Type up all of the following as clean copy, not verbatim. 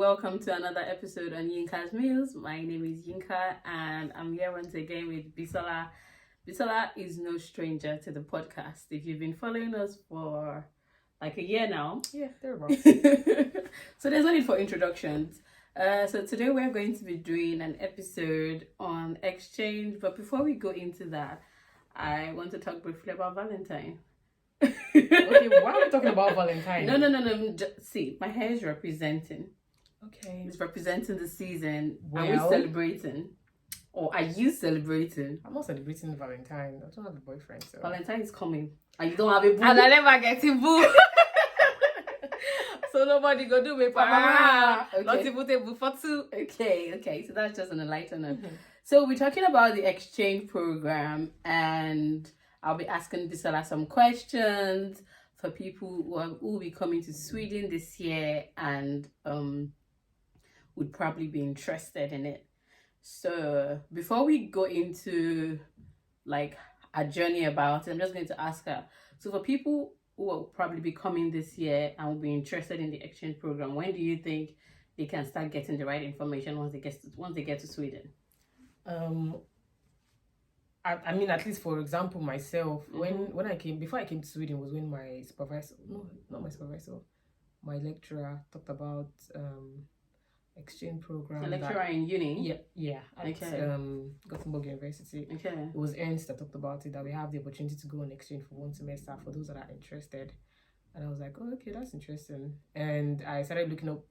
Welcome to another episode on Yinka's Meals. My name is Yinka and I'm here once again with Bisola. Bisola is no stranger to the podcast. If you've been following us for like a year now. Yeah, they're about. So there's no need for introductions. So today we're going to be doing an episode on exchange. But before we go into that, I want to talk briefly about Valentine. Okay, why are we talking about Valentine? No. See, my hair is representing. Okay. It's representing the season. Well, are we celebrating? Or are you celebrating? I'm not celebrating Valentine. I don't have a boyfriend. So. Valentine is coming. And you don't have a boo. And I never get a boo. So nobody go do me. Okay. Not even a boo for two. Okay. So that's just on a lighter note. So we're talking about the exchange program, and I'll be asking Bisola some questions for people who will be coming to Sweden this year and would probably be interested in it. So before we go into like a journey about it, I'm just going to ask her. So for people who will probably be coming this year and will be interested in the exchange program, when do you think they can start getting the right information once they get to Sweden? I mean, at least for example, myself, when I came, before I came to Sweden was when my supervisor, no, not my supervisor, my lecturer talked about exchange program. A lecturer in uni? Yeah, at Gothenburg University. Okay. It was Ernst that talked about it, that we have the opportunity to go on exchange for 1 semester for those that are interested. And I was like, oh, okay, that's interesting. And I started looking up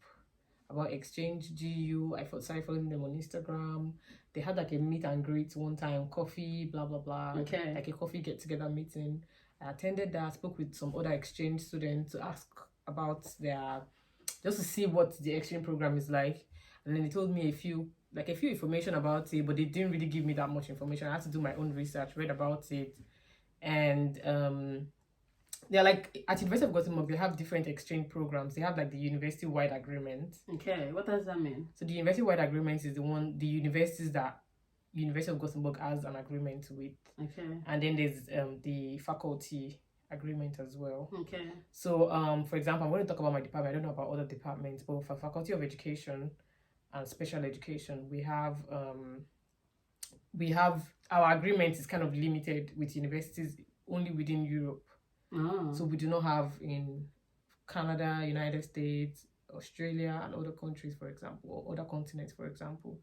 about exchange GU. I started following them on Instagram. They had like a meet and greet one time, coffee, blah blah blah. Okay. Like a coffee get together meeting. I attended that. Spoke with some other exchange students to ask about just to see what the exchange program is like. And then they told me a few information about it, but they didn't really give me that much information. I had to do my own research, read about it, and they're like at University of Gothenburg, they have different exchange programs. They have like the university-wide agreement. Okay, what does that mean? So the university-wide agreement is the universities that University of Gothenburg has an agreement with. Okay. And then there's the faculty agreement as well. Okay. So for example, I'm going to talk about my department. I don't know about other departments, but for Faculty of Education and Special Education, we have our agreement is kind of limited with universities only within Europe. Oh. So we do not have in Canada, United States, Australia, and other countries, for example, or other continents, for example.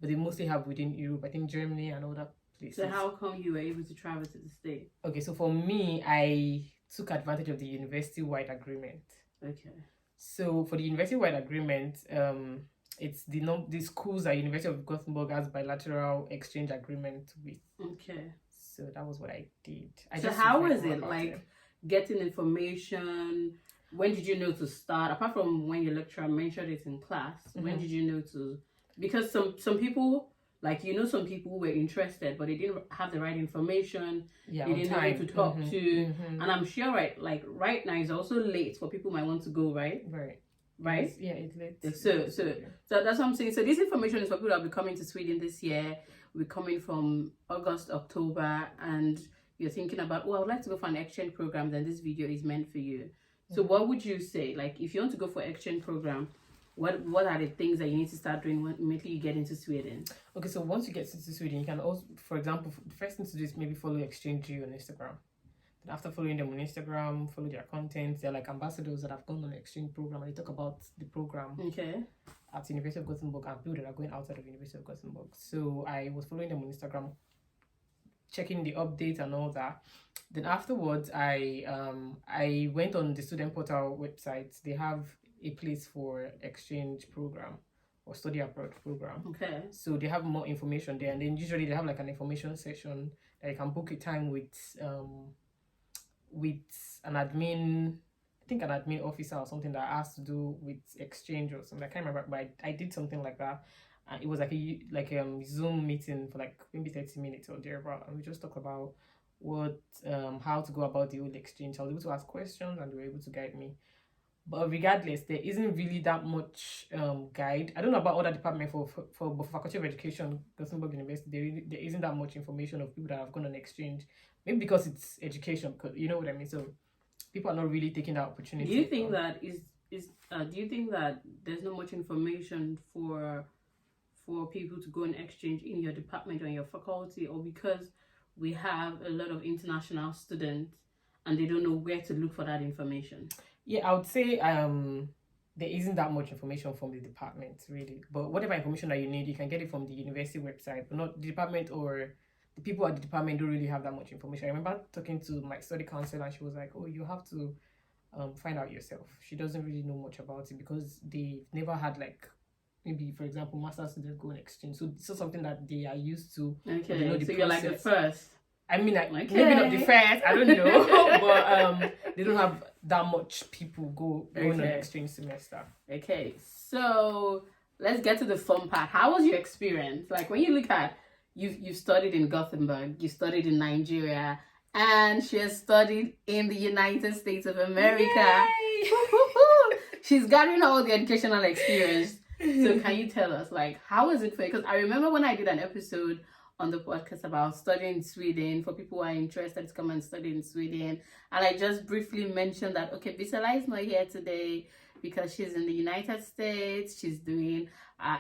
But they mostly have within Europe, I think Germany and other places. So how come you were able to travel to the States? Okay, so for me, I took advantage of the university-wide agreement. Okay. So for the university-wide agreement, it's the schools that University of Gothenburg has bilateral exchange agreement with. Okay. So that was what I did. So how was it like getting information? When did you know to start? Apart from when your lecturer mentioned it in class, when did you know to? Because some people, like some people who were interested, but they didn't have the right information. Yeah, they didn't know who to talk to, and I'm sure right now it's also late for people who might want to go, right? Right? Yeah, it's late. So that's what I'm saying. So this information is for people that will be coming to Sweden this year. We're coming from August, October, and you're thinking about, I would like to go for an exchange program, then this video is meant for you. So what would you say? Like, if you want to go for exchange program, what are the things that you need to start doing when immediately you get into Sweden? Okay, so once you get into Sweden, you can also, for example, the first thing to do is maybe follow Exchange on Instagram. Then after following them on Instagram, follow their content. They're like ambassadors that have gone on the exchange program, and they talk about the program. Okay. At University of Gothenburg and people that are going outside of University of Gothenburg. So I was following them on Instagram, checking the updates and all that. Then afterwards, I went on the student portal website. They have a place for exchange program or study abroad program. Okay. So they have more information there, and then usually they have like an information session that you can book a time with an admin. I think an admin officer or something that has to do with exchange or something. I can't remember, but I did something like that. And it was like a Zoom meeting for like maybe 30 minutes or thereabout, and we just talked about how to go about the whole exchange. I was able to ask questions and they were able to guide me. But regardless, there isn't really that much guide. I don't know about other department for Faculty of Education, Gothenburg University. There isn't that much information of people that have gone on exchange. Maybe because it's education, because you know what I mean. So people are not really taking that opportunity. Do you think that is do you think that there's not much information for people to go on exchange in your department or in your faculty, or because we have a lot of international students and they don't know where to look for that information? Yeah, I would say there isn't that much information from the department really, but whatever information that you need, you can get it from the university website, but not the department, or the people at the department don't really have that much information. I remember talking to my study counselor and she was like, oh, you have to find out yourself. She doesn't really know much about it because they've never had, like, maybe, for example, master's students go on exchange. So it's not something that they are used to. Okay, they know the so you're like the first. I mean, like, maybe not the first, I don't know, but they don't have that much people going on exchange semester. Okay, so let's get to the fun part. How was your experience? Like, when you look at, you've studied in Gothenburg, you studied in Nigeria, and she has studied in the United States of America. She's gathering all the educational experience. So can you tell us, like, how is it for you? Because I remember when I did an episode on the podcast about studying in Sweden for people who are interested to come and study in Sweden, and I just briefly mentioned that, okay, Bisola is not here today because she's in the United States, she's doing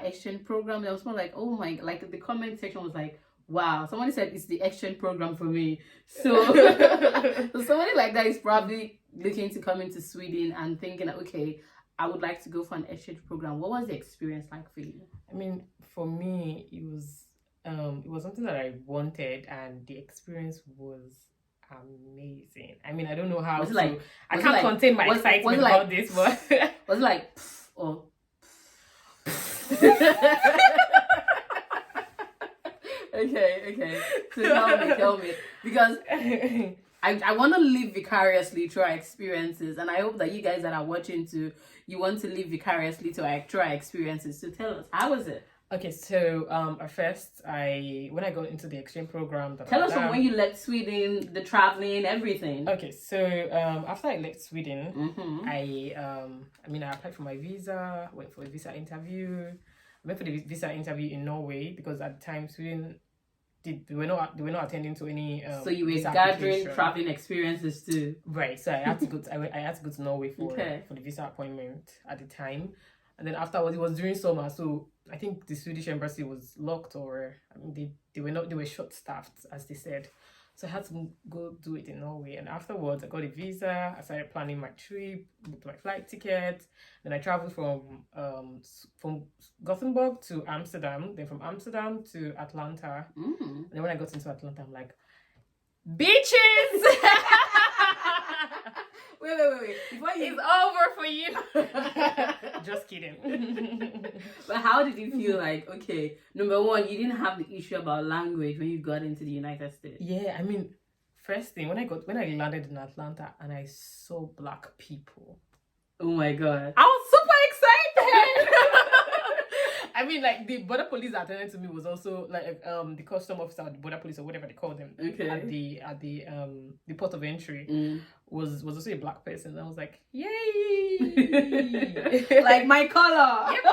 exchange program. I was more like, oh my, like the comment section was like, wow, somebody said it's the exchange program for me. So, so somebody like that is probably looking to come into Sweden and thinking, okay, I would like to go for an exchange program. What was the experience like for you? I mean, for me, it was something that I wanted, and the experience was amazing. I mean, I don't know how was it like, I can't contain my excitement about this, but was it like or okay. So tell me. Because I want to live vicariously through our experiences, and I hope that you guys that are watching too, you want to live vicariously through our experiences. So tell us, how was it? Okay, so at first, when I got into the exchange program, tell us from when you left Sweden, the traveling, everything. Okay, so after I left Sweden, I applied for my visa, went for a visa interview. I went for the visa interview in Norway because at the time Sweden they were not attending to any. So you were gathering traveling experiences too. Right. So I had to go. I had to go to Norway for the visa appointment at the time, and then afterwards it was during summer, so I think the Swedish embassy was locked, or they were short staffed, as they said. So I had to go do it in Norway, and afterwards I got a visa. I started planning my trip, booked my flight ticket. Then I traveled from Gothenburg to Amsterdam. Then from Amsterdam to Atlanta. And then when I got into Atlanta, I'm like, beaches. Wait. It's over for you. Just kidding. But how did you feel? Like, okay, number one, you didn't have the issue about language when you got into the United States. Yeah, I mean, first thing, when I landed in Atlanta and I saw Black people. Oh my God. I was super excited. I mean, like, the border police that attended to me was also like the custom officer, the border police, or whatever they call them, at the port of entry was also a Black person. And I was like, yay! Like my color. Yep.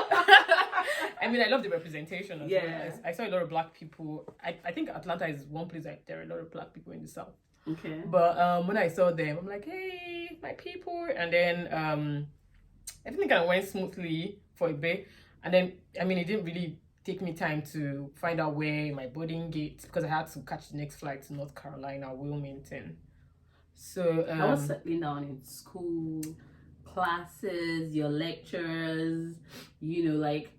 I mean, I love the representation as well. I saw a lot of Black people. I think Atlanta is one place like there are a lot of Black people in the South. Okay. But when I saw them, I'm like, hey, my people. And then everything kind of went smoothly for a bit. And then, I mean, it didn't really take me time to find out where my boarding gate, because I had to catch the next flight to North Carolina, Wilmington. So I was settling down in school, classes, your lectures, like,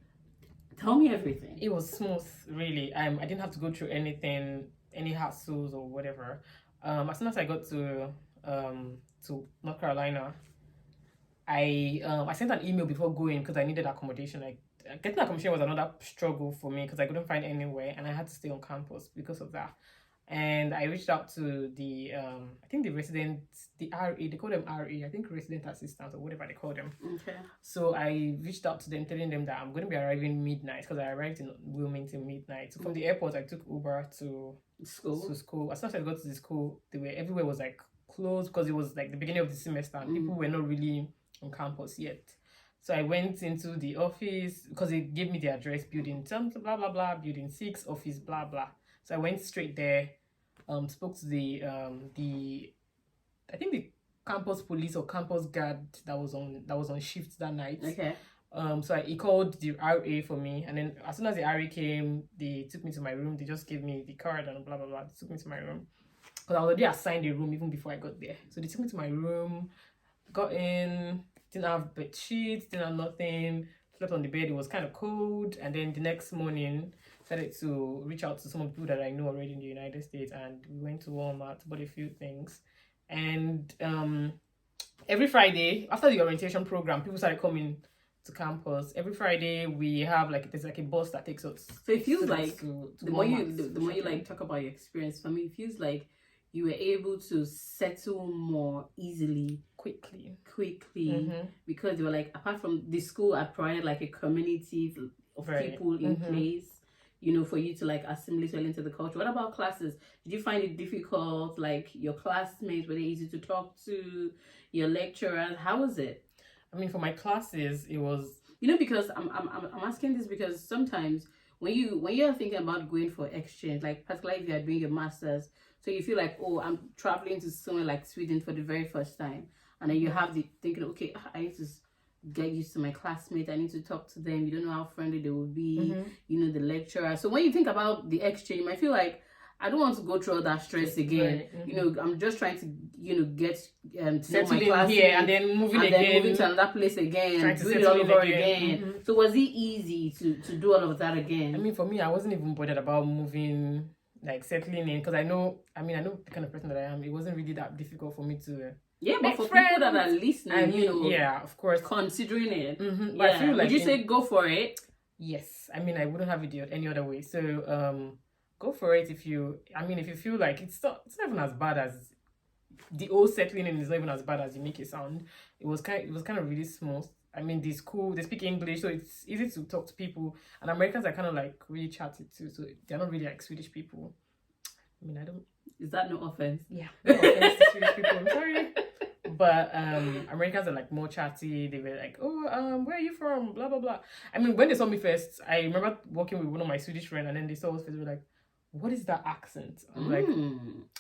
tell me everything. It was smooth, really. I didn't have to go through anything, any hassles or whatever. As soon as I got to North Carolina, I sent an email before going because I needed accommodation. Getting accommodation was another struggle for me because I couldn't find anywhere, and I had to stay on campus because of that. And I reached out to the I think the residents, the RE, they call them RE, I think resident assistants or whatever they call them. Okay. So I reached out to them, telling them that I'm going to be arriving midnight, because I arrived in Wilmington midnight. So from the airport, I took Uber to school. As soon as I got to the school, everywhere was like closed because it was like the beginning of the semester and people were not really on campus yet. So I went into the office because it gave me the address, building something, blah, blah, blah, building 6, office, blah, blah. So I went straight there, spoke to the campus police or campus guard that was on shift that night. Okay. So he called the RA for me, and then as soon as the RA came, they took me to my room. They just gave me the card and blah blah blah. They took me to my room because I was already assigned a room even before I got there. So they took me to my room, got in, didn't have bed sheets, didn't have nothing. Slept on the bed. It was kind of cold, and then the next morning, started to reach out to some of the people that I know already in the United States, and we went to Walmart, bought a few things, and every Friday after the orientation program, people started coming to campus. Every Friday we have there's like a bus that takes us. So it feels like to the more you like talk about your experience, for me it feels like you were able to settle more easily, quickly, because you were like, apart from the school, I provided like a community of people in place, for you to like assimilate well into the culture. What about classes? Did you find it difficult? Like your classmates, were they easy to talk to? Your lecturers, how was it? I mean, for my classes, it was... because I'm asking this because sometimes when you're thinking about going for exchange, like particularly if you are doing your master's, so you feel like, oh, I'm traveling to somewhere like Sweden for the very first time, and then you have the thinking, okay, I need to get used to my classmates, I need to talk to them. You don't know how friendly they will be, the lecturer. So when you think about the exchange, you might feel like, I don't want to go through all that stress again. Right. I'm just trying to, get to know my classmates here and then moving to another place again, doing it all over again. So was it easy to do all of that again? I mean, for me, I wasn't even bothered about moving, like settling in, because I know the kind of person that I am. It wasn't really that difficult for me to. Yeah, but for people that are listening, yeah, of course, considering it, but I feel like, would you say go for it? Yes, I mean, I wouldn't have it any other way. So, go for it if you feel like it's not even as bad as the old settling in is not even as bad as you make it sound. It was kind of really smooth. I mean, they speak English, so it's easy to talk to people. And Americans are kind of like really chatty too, so they're not really like Swedish people. I mean, I don't. Is that no offense? Yeah, no offense to Swedish people. I'm sorry. But Americans are like more chatty. They were like, oh, where are you from? Blah blah blah. I mean, when they saw me first, I remember working with one of my Swedish friends, and then they saw us first. They were like, what is that accent? I'm like,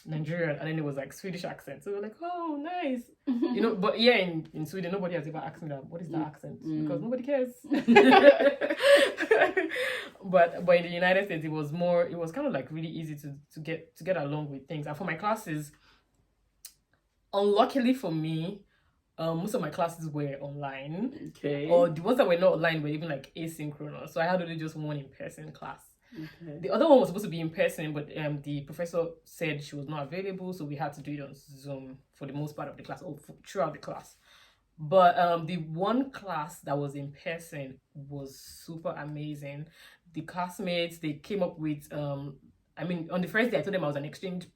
Nigerian, and then it was like Swedish accent. So we're like, oh, nice. But yeah, in Sweden, nobody has ever asked me that. What is that accent? Because nobody cares. But in the United States, it was kind of like really easy to get along with things. And for my classes, unluckily for me, most of my classes were online. Okay. Or the ones that were not online were even like asynchronous. So I had only just one in-person class. Okay. The other one was supposed to be in person, but the professor said she was not available, so we had to do it on Zoom for the most part of the class, or throughout the class. But the one class that was in person was super amazing. The classmates, they came up with on the first day I told them I was an exchange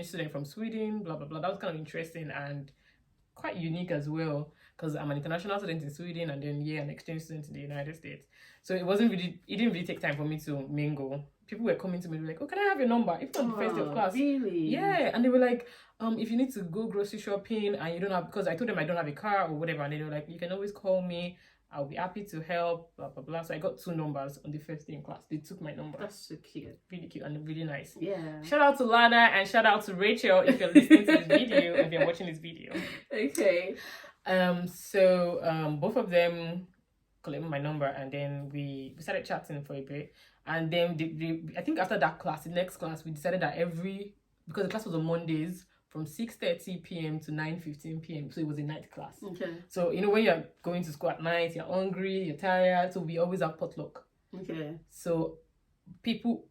student from Sweden, blah blah blah. That was kind of interesting and quite unique as well, because I'm an international student in Sweden and then an exchange student in the United States. So it didn't really take time for me to mingle. People were coming to me like, oh, can I have your number? Even on the first day of class. Really? Yeah. And they were like, if you need to go grocery shopping and you don't have, because I told them I don't have a car or whatever, and they were like, you can always call me. I'll be happy to help, blah, blah, blah. So I got 2 numbers on the first day in class. They took my number. That's so cute. Really cute and really nice. Yeah. Shout out to Lana and shout out to Rachel if you're listening to this video, if you're watching this video. Okay. So both of them collected my number, and then we started chatting for a bit. And then I think after that class, the next class, we decided that because the class was on Mondays, from 6:30 p.m. to 9:15 p.m. So it was a night class. Okay. So, when you're going to school at night, you're hungry, you're tired. So we always have potluck. Okay. So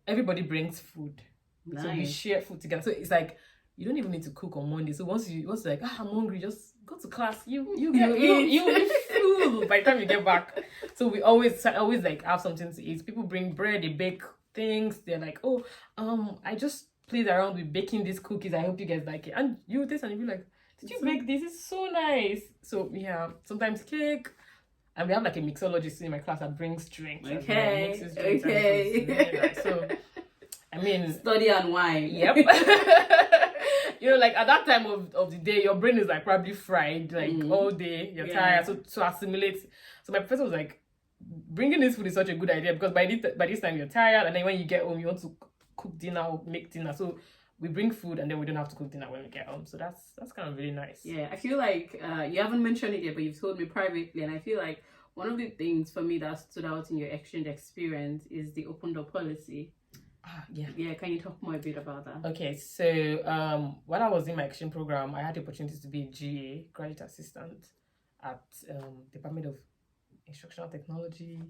everybody brings food. Nice. So we share food together. So it's like, you don't even need to cook on Monday. So once you're like, I'm hungry, just go to class. You full by the time you get back. So we always like have something to eat. People bring bread, they bake things. They're like, oh, I just played around with baking these cookies. I hope you guys like it. And you this, and you'll be like, did you bake this? It's so nice. So we have sometimes cake, and we have like a mixologist in my class that brings drinks. Okay. Mixes drinks. Okay. Really nice. So I mean, study and wine. Yep. Like at that time of the day, your brain is like probably fried, like all day. You're tired, so to assimilate. So my professor was like, bringing this food is such a good idea, because by this time you're tired, and then when you get home, you want to cook dinner or make dinner. So we bring food and then we don't have to cook dinner when we get home. So that's kind of really nice. Yeah, I feel like you haven't mentioned it yet, but you've told me privately, and I feel like one of the things for me that stood out in your exchange experience is the open door policy. Yeah, can you talk more a bit about that? Okay, so when I was in my exchange program, I had the opportunity to be a GA, graduate assistant, at Department of Instructional Technology,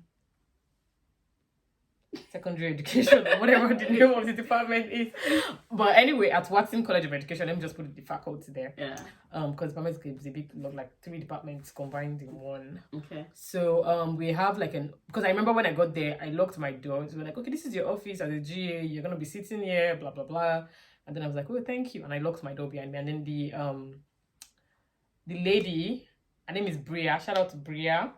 Secondary Education, or whatever the name of the department is. But anyway, at Watson College of Education, let me just put the faculty there. Yeah. Because department is a big, like 3 departments combined in one. Okay. So we have like because I remember when I got there, I locked my doors. We were like, okay, this is your office as a GA. You're gonna be sitting here, blah blah blah. And then I was like, oh, thank you. And I locked my door behind me. And then the lady, her name is Bria. Shout out to Bria.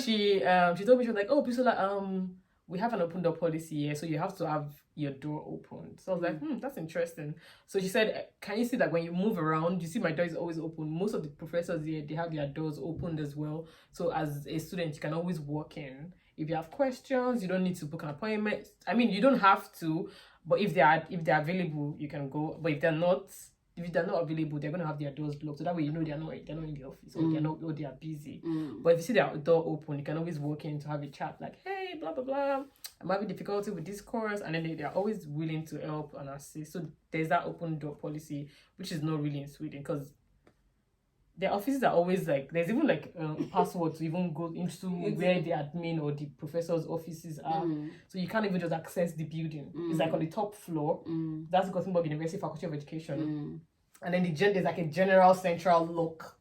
she told me, she was like, oh, Bisola, we have an open door policy here, so you have to have your door open. So I was like, that's interesting. So she said, can you see that when you move around, you see my door is always open. Most of the professors here, they have their doors opened as well. So as a student, you can always walk in. If you have questions, you don't need to book an appointment. I mean, you don't have to, but if they're available, you can go. But if they're not available, they're going to have their doors locked. So that way you know they're not in the office, or they are busy. But if you see their door open, you can always walk in to have a chat like, hey, blah, blah, blah. I'm having difficulty with this course. And then they're always willing to help and assist. So there's that open door policy, which is not really in Sweden, because their offices are always like, there's even like a password to even go into where the admin or the professor's offices are. So you can't even just access the building. It's like on the top floor. That's Gothenburg University Faculty of Education. And then there's like a general central lock.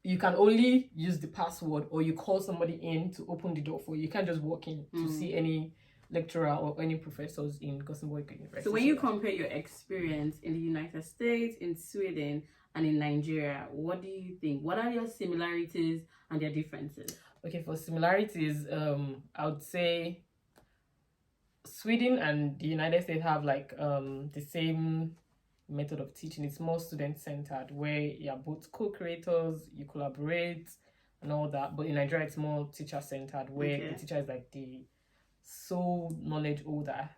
You can only use the password, or you call somebody in to open the door for you. You can't just walk in to see any lecturer or any professors in Gothenburg University. So when you compare your experience in the United States, in Sweden, and in Nigeria, what do you think? What are your similarities and their differences? Okay, for similarities, I would say Sweden and the United States have like the same method of teaching. It's more student-centered, where you're both co-creators, you collaborate and all that. But in Nigeria, it's more teacher-centered, where the teacher is like the sole knowledge holder,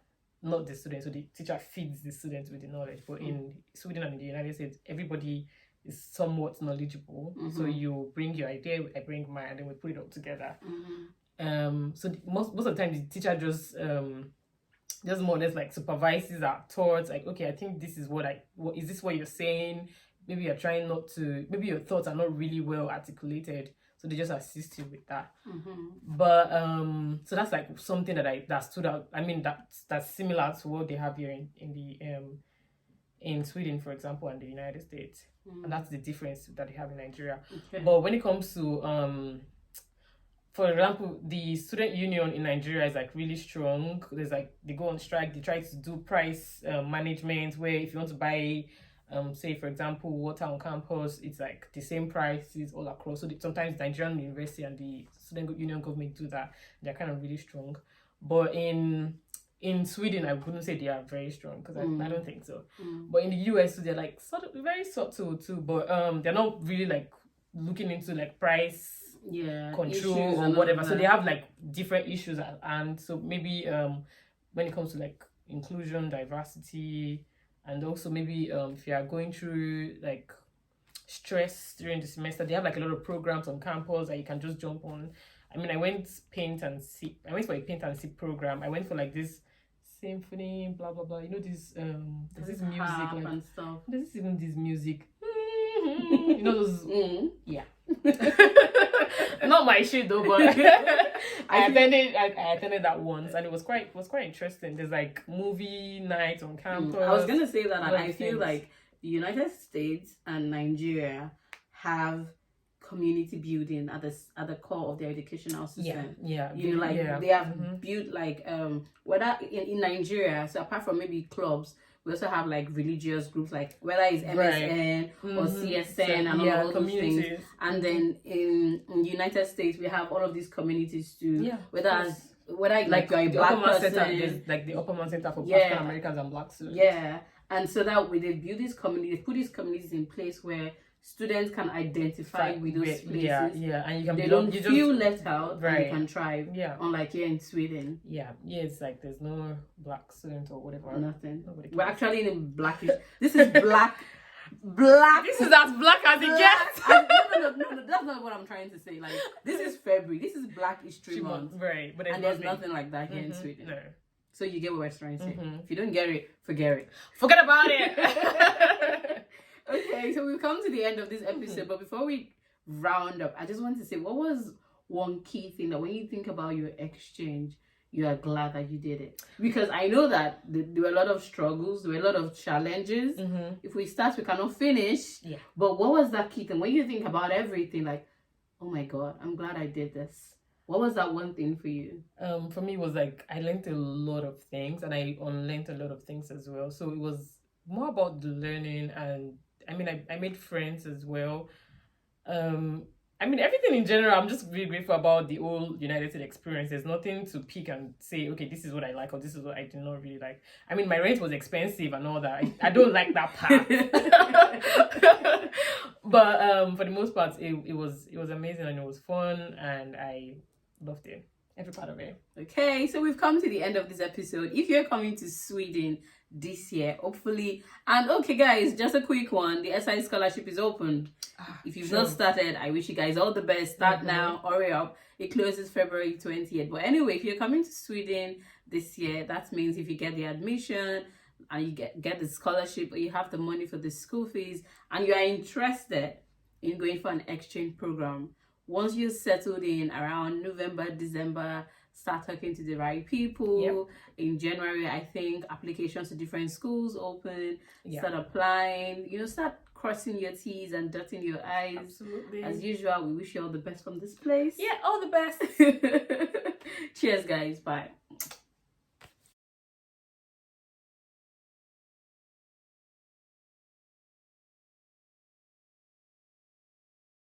not the student. So the teacher feeds the students with the knowledge. But in Sweden and in the United States, everybody is somewhat knowledgeable. So you bring your idea, I bring mine, and then we put it all together. So most of the time, the teacher just more or less like supervises our thoughts. Like, okay, I think this is what is this what you're saying? Maybe you're trying not to. Maybe your thoughts are not really well articulated. So they just assist you with that. But so that's like something that stood out. I mean, that's similar to what they have here in Sweden, for example, and the United States. And that's the difference that they have in Nigeria. But when it comes to for example, the student union in Nigeria is like really strong. There's like, they go on strike, they try to do price management, where if you want to buy say for example water on campus, it's like the same prices all across. So sometimes Nigerian university and the student union government do that. They're kind of really strong. But in Sweden, I wouldn't say they are very strong, because I don't think so. But in the US, they're like sort of very subtle too. But they're not really like looking into like price control or whatever. So they have like different issues and so maybe when it comes to like inclusion, diversity, and also maybe if you are going through like stress during the semester, they have like a lot of programs on campus that you can just jump on. I mean, I went for a paint and sip program. I went for like this symphony, blah blah blah. You know this there's this music like, and stuff. There's even this music. You know those yeah. Not my shit though, but I attended that once, and it was quite interesting. There's like movie night on campus. I was gonna say that, and I feel like the United States and Nigeria have community building at the core of their educational system. They have built like whether in Nigeria, so apart from maybe clubs, we also have like religious groups, like whether it's MSN or CSN and all those things. And then in the United States, we have all of these communities too. Whether like you're a black person, there's like the Upperman Center for African Americans and Black students. And so that way they build this community, they put these communities in place where students can identify with those places. Yeah, and you can they don't feel left out, right. And they can thrive. Yeah, unlike here in Sweden. Yeah, it's like there's no black student or whatever. Nothing. We're actually in a blackish. This is black. Black. This is as black as it gets. No. That's not what I'm trying to say. Like, this is February. This is Black History Month. Right, but there's nothing like that here in Sweden. No. So you get what we're trying to say. If you don't get it, forget it. Forget about it. Okay, so we've come to the end of this episode. But before we round up, I just want to say, what was one key thing that when you think about your exchange, you are glad that you did it? Because I know that there were a lot of struggles, there were a lot of challenges. If we start, we cannot finish. Yeah. But what was that key thing? When you think about everything, like, oh my God, I'm glad I did this. What was that one thing for you? For me, it was like I learned a lot of things and I unlearned a lot of things as well. So it was more about the learning, and I mean, I made friends as well. I mean, everything in general, I'm just really grateful about the whole United States experience. There's nothing to pick and say, okay, this is what I like or this is what I do not really like. I mean, my rent was expensive and all that. I don't like that part. But for the most part, it was amazing and it was fun and I loved it. Every part of it. Okay, so we've come to the end of this episode. If you're coming to Sweden this year, hopefully, and okay guys, just a quick one, the SI scholarship is opened. If you've not started, I wish you guys all the best. Start now, hurry up. It closes February 20th. But anyway, if you're coming to Sweden this year, that means if you get the admission and you get the scholarship, or you have the money for the school fees and you are interested in going for an exchange program, once you're settled in around November, December, start talking to the right people. Yep. In January, I think applications to different schools open. Start applying. Start crossing your T's and dotting your I's. Absolutely. As usual, we wish you all the best from this place. Yeah, all the best. Cheers, guys. Bye.